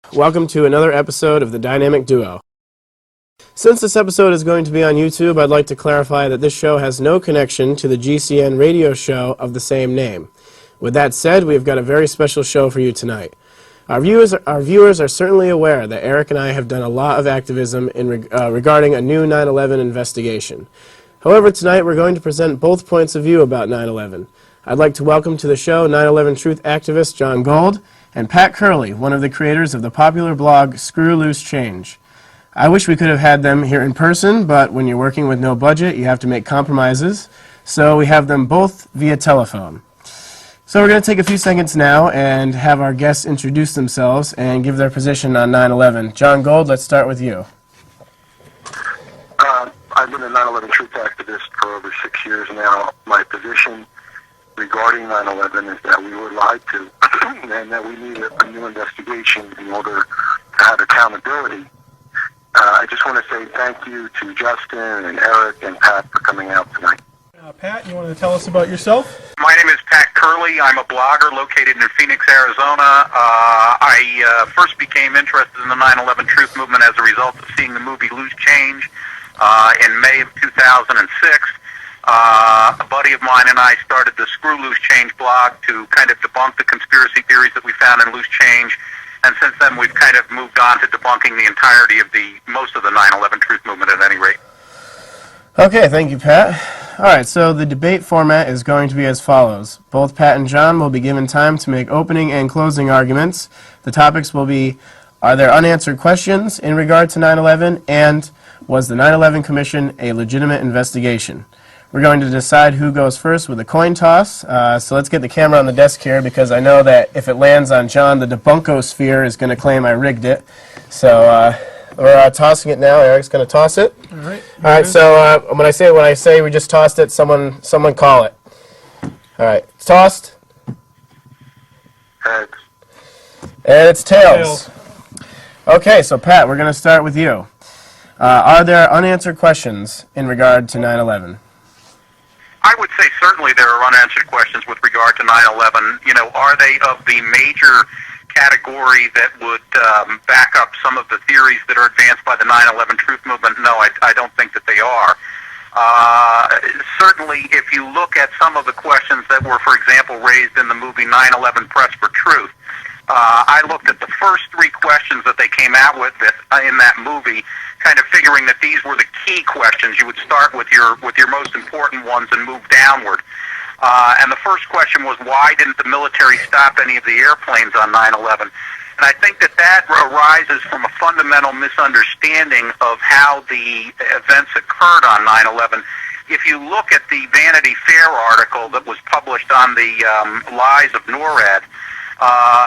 Welcome to another episode of the Dynamic Duo. Since this episode is going to be on YouTube, I'd like to clarify that this show has no connection to the GCN radio show of the same name. With that said, we've got a very special show for you tonight. Our viewers are certainly aware that Eric and I have done a lot of activism regarding a new 9/11 investigation. However, tonight we're going to present both points of view about 9/11. I'd like to welcome to the show 9/11 truth activist John Gold and Pat Curley, one of the creators of the popular blog Screw Loose Change. I wish we could have had them here in person, but when you're working with no budget, you have to make compromises, so we have them both via telephone. So we're going to take a few seconds now and have our guests introduce themselves and give their position on 9/11. John Gold, let's start with you. I've been a 9/11 truth activist for over 6 years now. My position regarding 9/11 is that we were lied to and that we need a new investigation in order to have accountability. I just want to say thank you to Justin and Eric and Pat for coming out tonight. Pat, you want to tell us about yourself? My name is Pat Curley. I'm a blogger located in Phoenix, Arizona. I first became interested in the 9/11 truth movement as a result of seeing the movie Loose Change in May of 2006. A buddy of mine and I started the Screw Loose Change blog to kind of debunk the conspiracy theories that we found in Loose Change. And since then, we've kind of moved on to debunking the entirety of most of the 9/11 truth movement at any rate. Okay, thank you, Pat. All right, so the debate format is going to be as follows. Both Pat and John will be given time to make opening and closing arguments. The topics will be, are there unanswered questions in regard to 9/11, and was the 9/11 Commission a legitimate investigation? We're going to decide who goes first with a coin toss. So let's get the camera on the desk here, because I know that if it lands on John, the debunkosphere is going to claim I rigged it. So we're tossing it now. Eric's going to toss it. All right. All right. So when I say we just tossed it, someone call it. All right. It's tossed. Heads. And it's tails. Okay. So Pat, we're going to start with you. Are there unanswered questions in regard to 9/11? I would say certainly there are unanswered questions with regard to 9/11. You know, are they of the major category that would back up some of the theories that are advanced by the 9/11 truth movement? No, I don't think that they are. Certainly, if you look at some of the questions that were, for example, raised in the movie 9/11 Press for Truth, I looked at the first three questions that they came out with in that movie, kind of figuring that these were the key questions. You would start with your most important ones and move downward. And the first question was, why didn't the military stop any of the airplanes on 9/11? And I think that arises from a fundamental misunderstanding of how the events occurred on 9/11. If you look at the Vanity Fair article that was published on the lies of NORAD,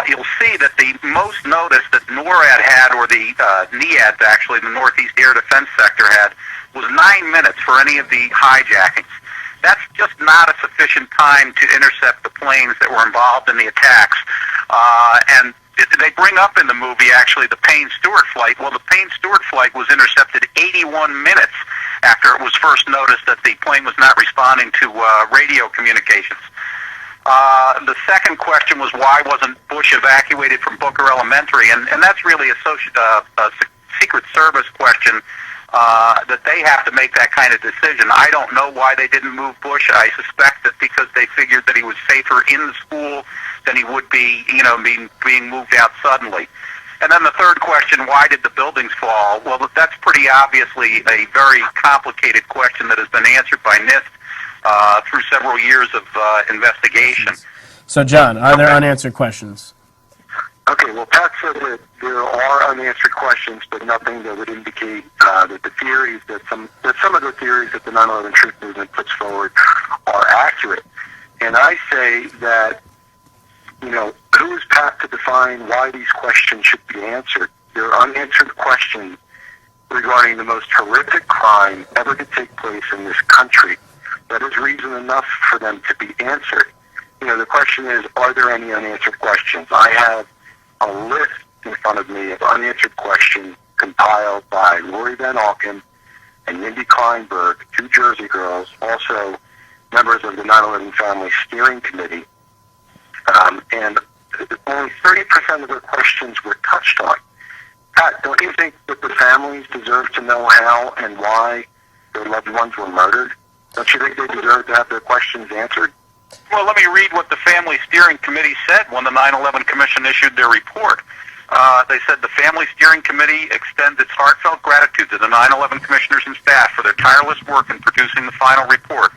you'll see that the most notice that NORAD had, or the NEADS actually, the Northeast Air Defense Sector had, was 9 minutes for any of the hijackings. That's just not a sufficient time to intercept the planes that were involved in the attacks. And they bring up in the movie, actually, the Payne-Stewart flight. Well, the Payne-Stewart flight was intercepted 81 minutes after it was first noticed that the plane was not responding to radio communications. The second question was, why wasn't Bush evacuated from Booker Elementary? And that's really a Secret Service question that they have to make that kind of decision. I don't know why they didn't move Bush. I suspect that because they figured that he was safer in the school than he would be, being moved out suddenly. And then the third question, why did the buildings fall? Well, that's pretty obviously a very complicated question that has been answered by NIST through several years of investigation. So, John, are there unanswered questions? Okay, well, Pat said that there are unanswered questions, but nothing that would indicate that the theories that some of the theories that the 9/11 truth movement puts forward are accurate. And I say that, who is Pat to define why these questions should be answered? There are unanswered questions regarding the most horrific crime ever to take place in this country. That is reason enough for them to be answered. The question is, are there any unanswered questions? I have a list in front of me of unanswered questions compiled by Lori Van Auken and Mindy Kleinberg, two Jersey girls, also members of the 9/11 Family Steering Committee. And only 30% of their questions were touched on. Pat, don't you think that the families deserve to know how and why their loved ones were murdered? Don't you think they deserve to have their questions answered? Well, let me read what the Family Steering Committee said when the 9/11 Commission issued their report. They said the Family Steering Committee extends its heartfelt gratitude to the 9/11 commissioners and staff for their tireless work in producing the final report.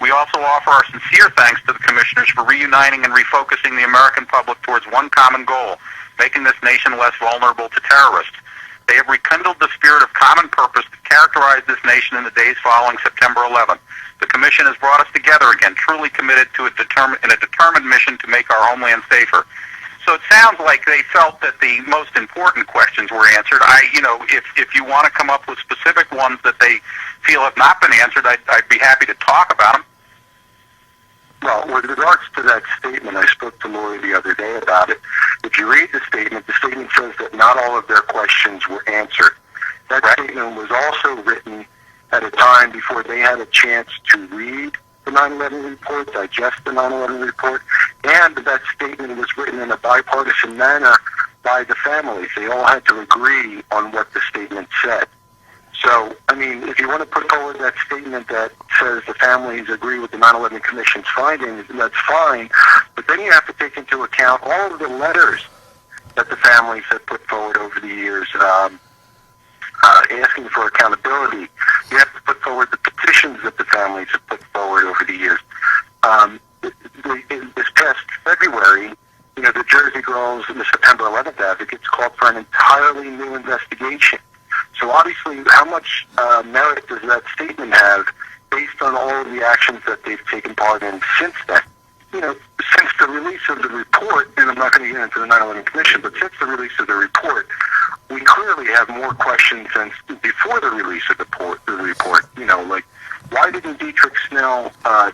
We also offer our sincere thanks to the commissioners for reuniting and refocusing the American public towards one common goal, making this nation less vulnerable to terrorists. They have rekindled the spirit of common purpose that characterized this nation in the days following September 11th. The Commission has brought us together again, truly committed to a determined mission to make our homeland safer. So it sounds like they felt that the most important questions were answered. If you want to come up with specific ones that they feel have not been answered, I'd be happy to talk about them. Well, with regards to that statement, I spoke to Lori the other day about it. If you read the statement says that not all of their questions were answered. That statement was also written at a time before they had a chance to read the 9/11 report, digest the 9/11 report, and that statement was written in a bipartisan manner by the families. They all had to agree on what the statement said. So, I mean, if you want to put forward that statement that says the families agree with the 9/11 Commission's findings, that's fine, but then you have to take into account all of the letters that the families have put forward over the years, asking for accountability. You have to put forward the petitions that the families have put forward over the years. This past February, the Jersey Girls and the September 11th advocates called for an entirely new investigation. So obviously, how much merit does that statement have based on all of the actions that they've taken part in since then? Since the release of the report, and I'm not going to get into the 9/11 Commission, but since the release of the report, we clearly have more questions than before the release of the report. Like, why didn't Dietrich Snell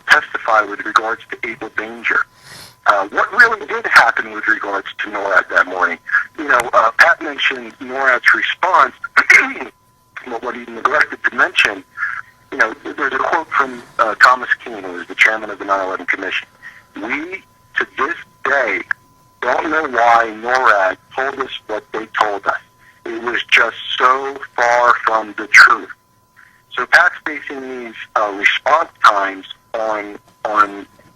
testify with regards to Abel Danger? What really did happen with regards to NORAD that morning? Pat mentioned NORAD's response. What he neglected to mention, there's a quote from Thomas Keane, who was the chairman of the 9/11 Commission. We, to this day, don't know why NORAD told us what they told us. It was just so far from the truth. So Pat's basing these response times on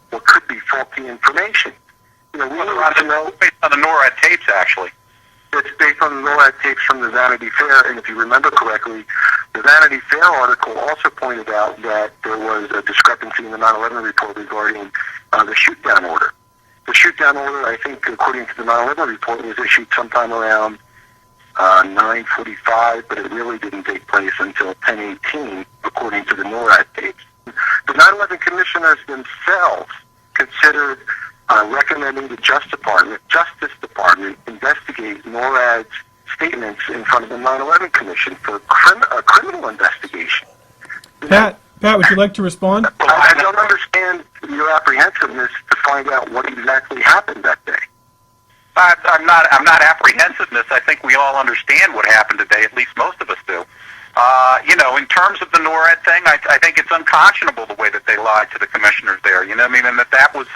what could be faulty information. We want to know. Based on the NORAD tapes, actually. It's based on the NORAD tapes from the Vanity Fair, and if you remember correctly, the Vanity Fair article also pointed out that there was a discrepancy in the 9/11 report regarding the shoot-down order. The shoot-down order, I think, according to the 9/11 report, was issued sometime around 9:45, but it really didn't take place until 10:18, according to the NORAD tapes. The 9/11 commissioners themselves considered recommending the Justice Department investigate NORAD's statements in front of the 9/11 Commission for a criminal investigation. Pat, would you like to respond? Well, I don't understand your apprehensiveness to find out what exactly happened that day. I'm not apprehensiveness. I think we all understand what happened today. At least most of us do. In terms of the NORAD thing, I think it's unconscionable the way that they lied to the commissioners there. And that was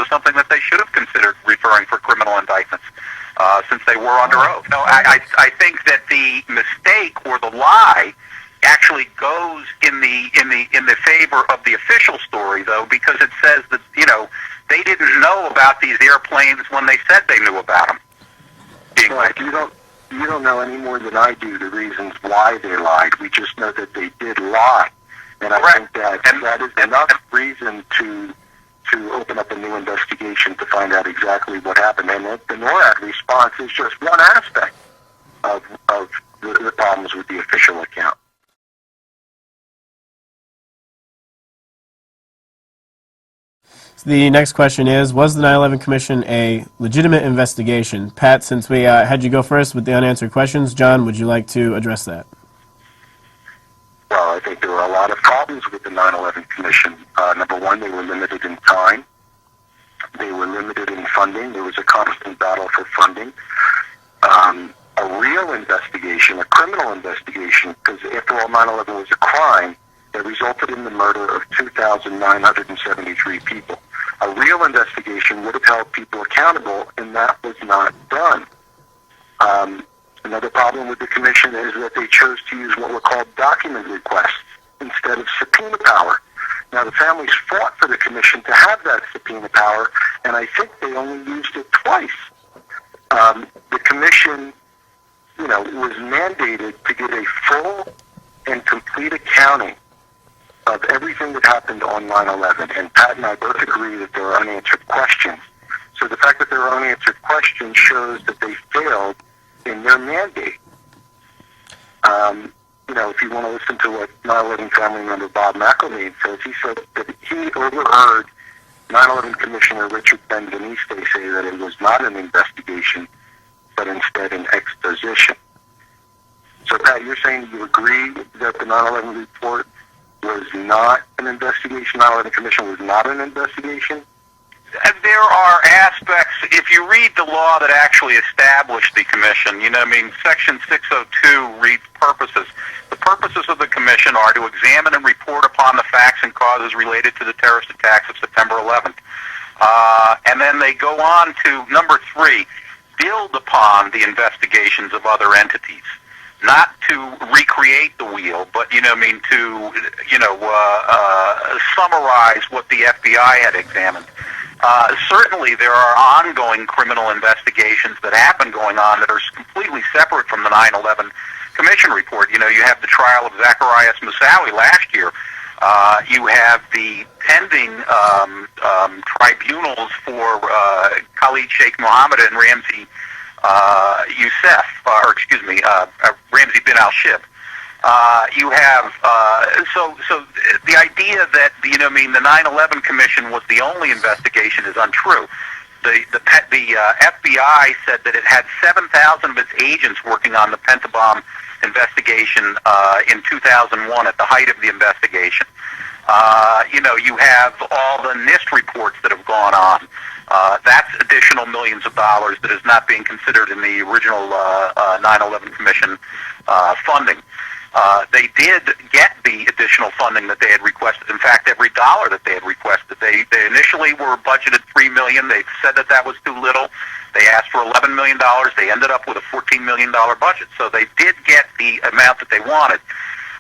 something that they should have considered referring for criminal indictments since they were under oath. I think that the mistake or the lie actually goes in the favor of the official story, though, because it says that they didn't know about these airplanes when they said they knew about them. Right. You don't know any more than I do the reasons why they lied. We just know that they did lie, and I think that is enough reason to open up a new investigation to find out exactly what happened. And the NORAD response is just one aspect of the problems with the official account. The next question is, was the 9/11 Commission a legitimate investigation? Pat, since we had you go first with the unanswered questions, John, would you like to address that? Well, I think there were a lot of problems with the 9/11 Commission. Number one, they were limited in time. They were limited in funding. There was a constant battle for funding. A real investigation, a criminal investigation, because after all, 9/11 was a crime that resulted in the murder of 2,973 people. A real investigation would have held people accountable, and that was not done. Another problem with the commission is that they chose to use what were called document requests instead of subpoena power. Now, the families fought for the commission to have that subpoena power, and I think they only used it twice. The commission, was mandated to give a full and complete accounting of everything that happened on 9/11, and Pat and I both agree that there are unanswered questions. So the fact that there are unanswered questions shows that they failed in their mandate. If you want to listen to what 9/11 family member Bob McElvain says, he said that he overheard 9/11 Commissioner Richard Benveniste say that it was not an investigation, but instead an exposition. So, Pat, you're saying you agree that the 9/11 report was not an investigation, 9/11 Commission was not an investigation? There are aspects, if you read the law that actually established the commission, Section 602 reads purposes. The purposes of the commission are to examine and report upon the facts and causes related to the terrorist attacks of September 11th. And then they go on to, number 3, build upon the investigations of other entities. Not to recreate the wheel, but, summarize what the FBI had examined. Certainly there are ongoing criminal investigations that have been going on that are completely separate from the 9/11 Commission report. You have the trial of Zacharias Moussaoui last year. You have the pending tribunals for Khalid Sheikh Mohammed and Ramzi Ramzi bin al-Shib. You have so the idea that the 9/11 Commission was the only investigation is untrue. The FBI said that it had 7,000 of its agents working on the Pentabomb investigation in 2001 at the height of the investigation. You have all the NIST reports that have gone on. That's additional millions of dollars that is not being considered in the original 9/11 Commission funding. They did get the additional funding that they had requested. In fact, every dollar that they had requested. They initially were budgeted $3 million. They said that was too little. They asked for $11 million. They ended up with a $14 million budget. So they did get the amount that they wanted.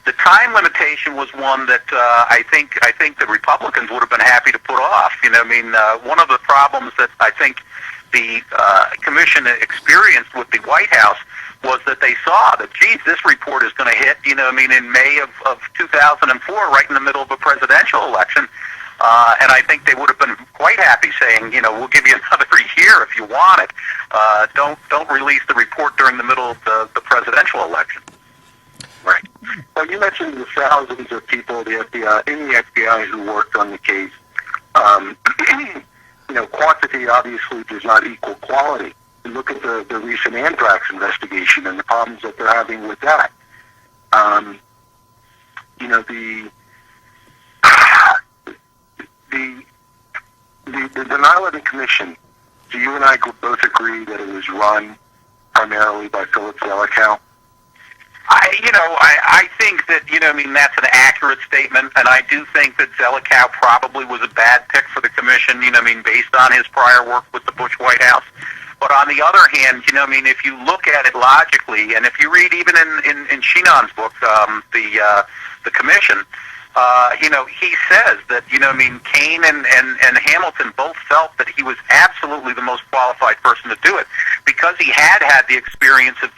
The time limitation was one that I think the Republicans would have been happy to put off. One of the problems that I think the commission experienced with the White House was that they saw that, geez, this report is going to hit, in May of 2004, right in the middle of a presidential election. And I think they would have been quite happy saying, we'll give you another year if you want it. Don't release the report during the middle of the presidential election. Right. Well, you mentioned the thousands of people in the FBI who worked on the case. Quantity obviously does not equal quality. You look at the recent anthrax investigation and the problems that they're having with that. The 9/11 Commission, do you and I both agree that it was run primarily by Philip Zelikow? I think that, that's an accurate statement, and I do think that Zelikow probably was a bad pick for the commission, based on his prior work with the Bush White House. But on the other hand, if you look at it logically, and if you read even in Sheenan's book, the commission, he says that, Kane and Hamilton both felt that he was absolutely the most qualified person to do it because he had the experience of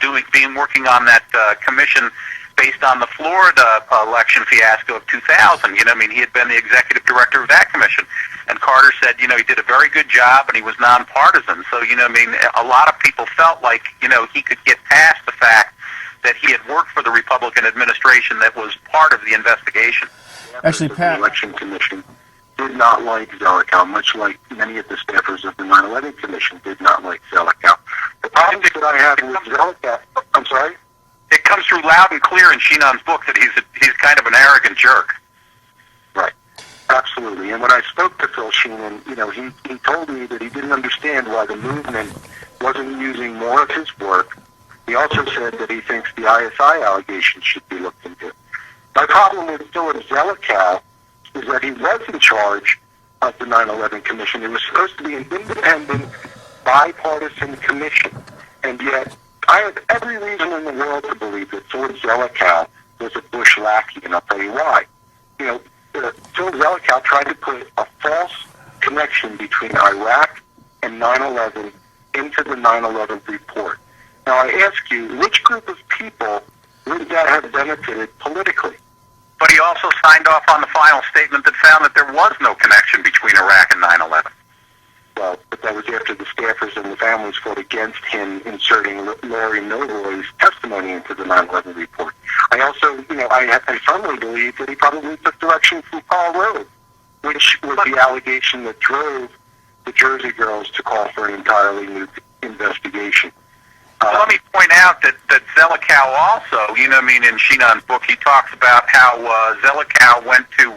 working on that commission based on the Florida election fiasco of 2000. He had been the executive director of that commission. And Carter said, he did a very good job and he was nonpartisan. So, a lot of people felt like, he could get past the fact that he had worked for the Republican administration that was part of the investigation. Actually, Pat, the Election Commission did not like Zelikow, much like many of the staffers of the 9/11 Commission did not like Zelikow. The problems that I have with Zelikow, I'm sorry? It comes through loud and clear in Sheenan's book that he's kind of an arrogant jerk. Right. Absolutely. And when I spoke to Phil Sheenan, he told me that he didn't understand why the movement wasn't using more of his work. He also said that he thinks the ISI allegations should be looked into. My problem with Philip Zelikow is that he was in charge of the 9/11 Commission. It was supposed to be an independent, bipartisan commission, and yet I have every reason in the world to believe that Philip Zelikow was a Bush lackey, and I'll tell you why. You know, Philip Zelikow tried to put a false connection between Iraq and 9/11 into the 9/11 report. Now, I ask you, which group of people would that have benefited politically? But he also signed off on the final statement that found that there was no connection between Iraq and 9/11. Well, but that was after the staffers and the families fought against him inserting Laurie Milroy's testimony into the 9/11 report. I also, I firmly believe that he probably took direction from Paul Rove, which was the allegation that drove the Jersey girls to call for an entirely new investigation. Let me point out that Zelikow also, in Sheenan's book, he talks about how Zelikow went to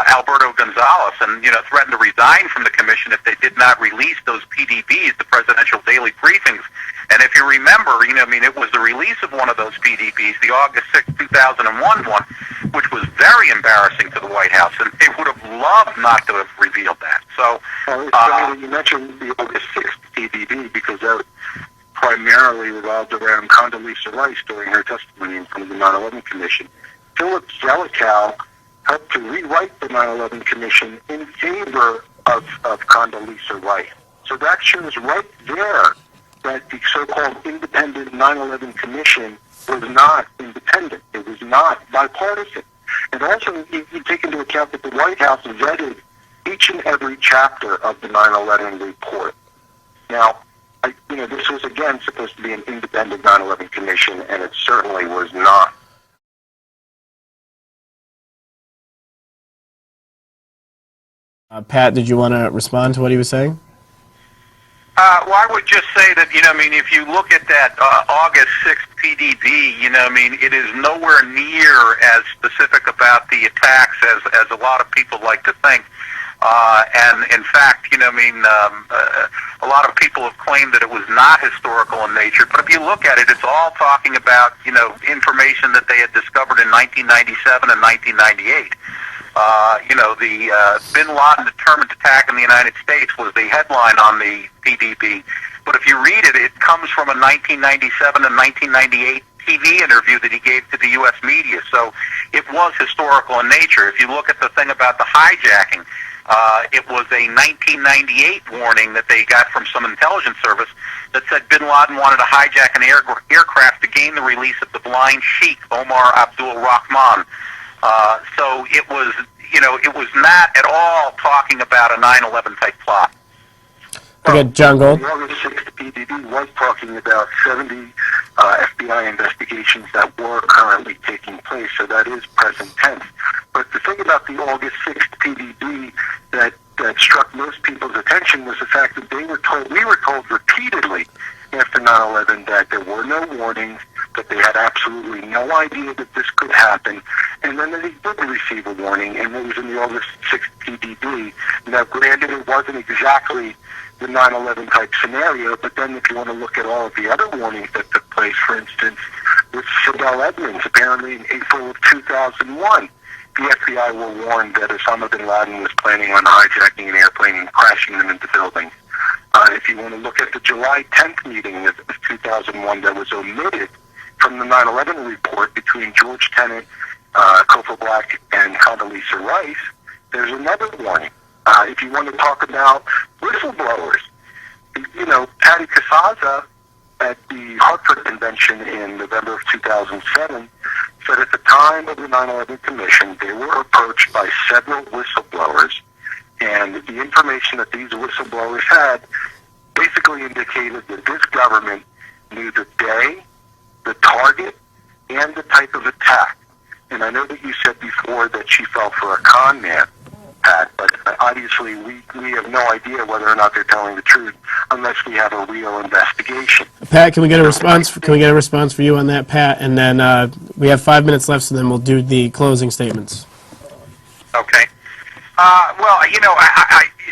Alberto Gonzales and, threatened to resign from the commission if they did not release those PDBs, the presidential daily briefings. And if you remember, it was the release of one of those PDBs, the August 6, 2001 one, which was very embarrassing to the White House, and they would have loved not to have revealed that. So, it's funny that you mentioned the August 6th PDB because that primarily revolved around Condoleezza Rice during her testimony in front of the 9/11 Commission. Philip Zelikow helped to rewrite the 9/11 Commission in favor of Condoleezza Rice. So that shows right there that the so-called independent 9/11 Commission was not independent. It was not bipartisan. And also, you take into account that the White House vetted each and every chapter of the 9/11 report. Now, this was, again, supposed to be an independent 9/11 Commission, and it certainly was not. Pat, did you want to respond to what he was saying? Well, I would just say that, if you look at that August 6th PDB, it is nowhere near as specific about the attacks as a lot of people like to think. And in fact, a lot of people have claimed that it was not historical in nature. But if you look at it, it's all talking about, information that they had discovered in 1997 and 1998. The Bin Laden determined attack in the United States was the headline on the PDB. But if you read it, it comes from a 1997 and 1998 TV interview that he gave to the U.S. media. So it was historical in nature. If you look at the thing about the hijacking, it was a 1998 warning that they got from some intelligence service that said Bin Laden wanted to hijack an aircraft to gain the release of the blind sheikh, Omar Abdul Rahman. So it was, it was not at all talking about a 9/11 type plot. Okay, John Gold. The August 6th PDB was talking about 70 FBI investigations that were currently taking place, so that is present tense. But the thing about the August 6th PDB that struck most people's attention was the fact that we were told repeatedly after 9/11 that there were no warnings, that they had absolutely no idea that this could happen, and then they did receive a warning, and it was in the August 6th PDB. Now, granted, it wasn't exactly the 9/11 type scenario, but then if you want to look at all of the other warnings that took place, for instance, with Sibel Edmonds, apparently in April of 2001, the FBI were warned that Osama bin Laden was planning on hijacking an airplane and crashing them into buildings. If you want to look at the July 10th meeting of 2001 that was omitted from the 9/11 report between George Tenet, Kofa Black, and Condoleezza Rice, there's another warning. If you want to talk about whistleblowers, Patty Casaza at the Hartford Convention in November of 2007 said at the time of the 9/11 Commission, they were approached by several whistleblowers, and the information that these whistleblowers had basically indicated that this government knew the day, the target, and the type of attack. And I know that you said before that she fell for a con man, Pat, but obviously we have no idea whether or not they're telling the truth unless we have a real investigation. Pat, can we get a response? Can we get a response for you on that, Pat? And then we have 5 minutes left, so then we'll do the closing statements. Okay. Well,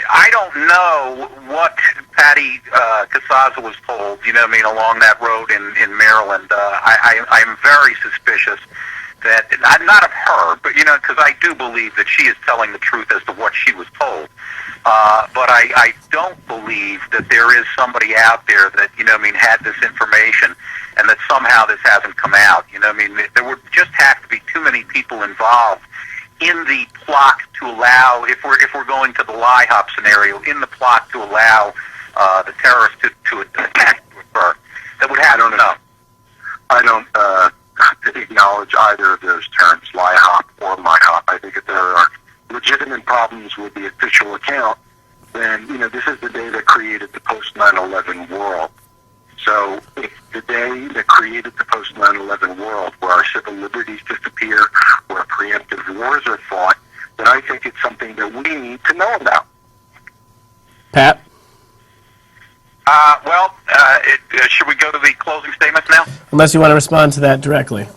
I don't know what Patty Casaza was told, along that road in Maryland. I'm very suspicious that, not of her, but, because I do believe that she is telling the truth as to what she was told. But I don't believe that there is somebody out there that, had this information and that somehow this hasn't come out. There would just have to be too many people involved in the plot to allow, if we're going to the lie-hop scenario, in the plot to allow the terrorists to attack to occur. That would have to know. I don't acknowledge either of those terms, lie-hop or my-hop. I think if there are legitimate problems with the official account, then, this is the day that created the post-9/11 world. So if the day that created the post-9/11 world, where our civil liberties disappear, where preemptive wars are fought, then I think it's something that we need to know about. Pat? Should we go to the closing statements now? Unless you want to respond to that directly.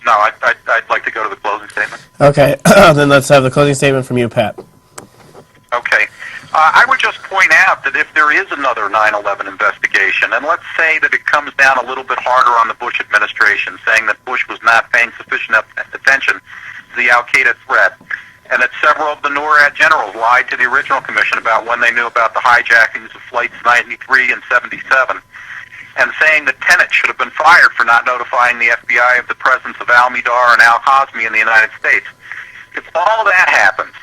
No, I'd like to go to the closing statement. Okay, then let's have the closing statement from you, Pat. Okay. I would just point out that if there is another 9/11 investigation, and let's say that it comes down a little bit harder on the Bush administration, saying that Bush was not paying sufficient attention to the Al-Qaeda threat, and that several of the NORAD generals lied to the original commission about when they knew about the hijackings of flights 93 and 77, and saying that Tenet should have been fired for not notifying the FBI of the presence of Al-Midar and Al-Hazmi in the United States. If all that happens,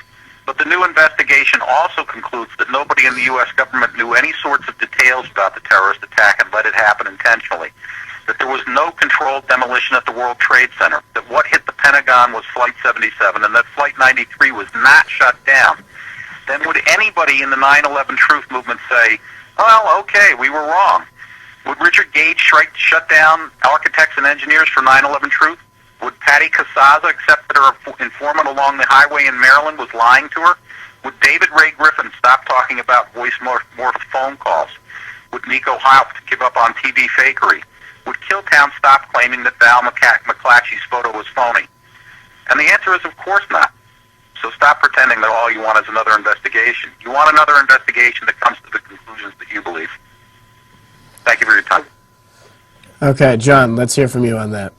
but the new investigation also concludes that nobody in the U.S. government knew any sorts of details about the terrorist attack and let it happen intentionally, that there was no controlled demolition at the World Trade Center, that what hit the Pentagon was Flight 77, and that Flight 93 was not shut down, then would anybody in the 9/11 truth movement say, well, okay, we were wrong? Would Richard Gage shut down architects and engineers for 9/11 truth? Would Patty Casaza accept that her informant along the highway in Maryland was lying to her? Would David Ray Griffin stop talking about voice-morphed phone calls? Would Nico Haupt give up on TV fakery? Would Killtown stop claiming that Val McClatchy's photo was phony? And the answer is, of course not. So stop pretending that all you want is another investigation. You want another investigation that comes to the conclusions that you believe. Thank you for your time. Okay, John, let's hear from you on that.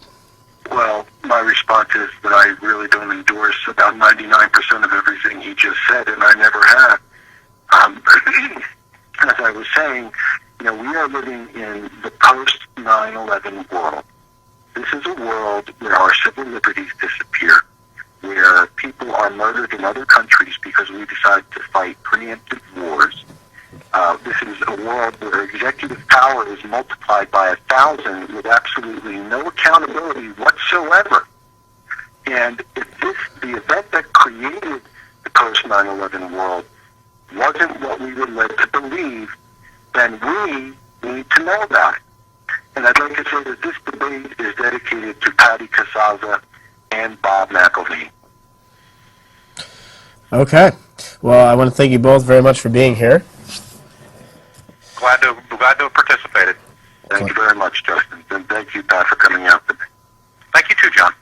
Well, my response is that I really don't endorse about 99% of everything he just said, and I never have. As I was saying, we are living in the post-9/11 world. This is a world where our civil liberties disappear, where people are murdered in other countries because we decide to fight preemptive wars. This is a world where executive power is multiplied by 1,000 with absolutely no accountability whatsoever. And if the event that created the post-9/11 world wasn't what we were led to believe, then we need to know about it. And I'd like to say that this debate is dedicated to Patty Casaza and Bob McElveen. Okay. Well, I want to thank you both very much for being here. Glad to have participated. Thank you very much, Justin. And thank you, Pat, for coming out today. Thank you too, John.